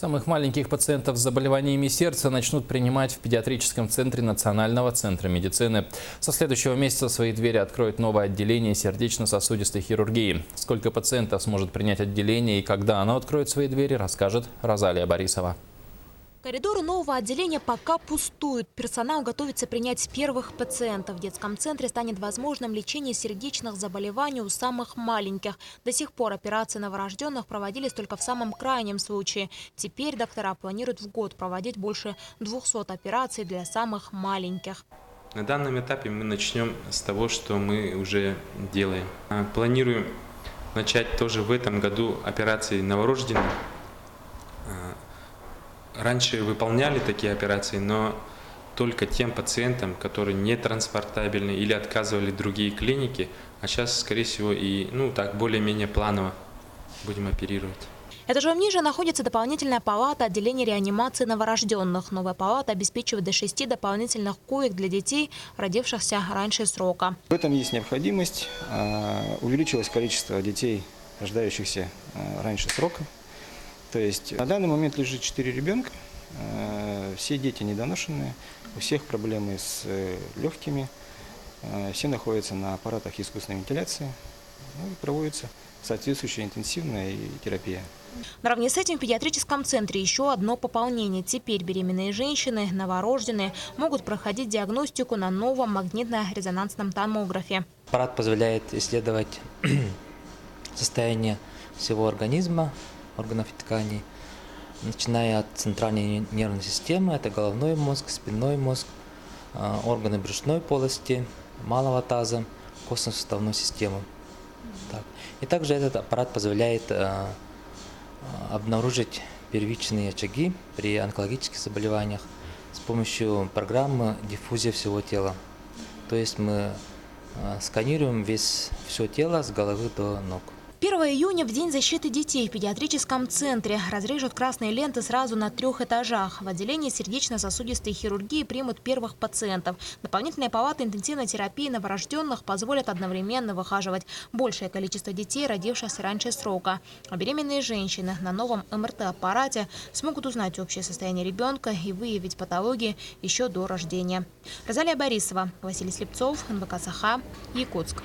Самых маленьких пациентов с заболеваниями сердца начнут принимать в педиатрическом центре Национального центра медицины. Со следующего месяца свои двери откроет новое отделение сердечно-сосудистой хирургии. Сколько пациентов сможет принять отделение и когда оно откроет свои двери, расскажет Розалия Борисова. Коридоры нового отделения пока пустуют. Персонал готовится принять первых пациентов. В детском центре станет возможным лечение сердечных заболеваний у самых маленьких. До сих пор операции новорожденных проводились только в самом крайнем случае. Теперь доктора планируют в год проводить больше 200 операций для самых маленьких. На данном этапе мы начнем с того, что мы уже делаем. Планируем начать тоже в этом году операции новорожденных. Раньше выполняли такие операции, но только тем пациентам, которые не транспортабельны или отказывали другие клиники, а сейчас, скорее всего, и так более-менее планово будем оперировать. Этажом ниже находится дополнительная палата отделения реанимации новорожденных. Новая палата обеспечивает до 6 дополнительных коек для детей, родившихся раньше срока. В этом есть необходимость. Увеличилось количество детей, рождающихся раньше срока. То есть на данный момент лежит 4 ребенка, все дети недоношенные, у всех проблемы с легкими, все находятся на аппаратах искусственной вентиляции, и проводится соответствующая интенсивная терапия. Наравне с этим в педиатрическом центре еще одно пополнение. Теперь беременные женщины, новорожденные могут проходить диагностику на новом магнитно-резонансном томографе. Аппарат позволяет исследовать состояние всего организма, органов и тканей, начиная от центральной нервной системы, это головной мозг, спинной мозг, органы брюшной полости, малого таза, костно-суставную систему. И также этот аппарат позволяет обнаружить первичные очаги при онкологических заболеваниях с помощью программы диффузия всего тела. То есть мы сканируем все тело с головы до ног. 1 июня, в День защиты детей, в педиатрическом центре разрежут красные ленты сразу на 3 этажах. В отделении сердечно-сосудистой хирургии примут первых пациентов. Дополнительные палаты интенсивной терапии новорожденных позволят одновременно выхаживать большее количество детей, родившихся раньше срока. А беременные женщины на новом МРТ-аппарате смогут узнать общее состояние ребенка и выявить патологии еще до рождения. Розалия Борисова, Василий Слепцов, НВК «Саха», Якутск.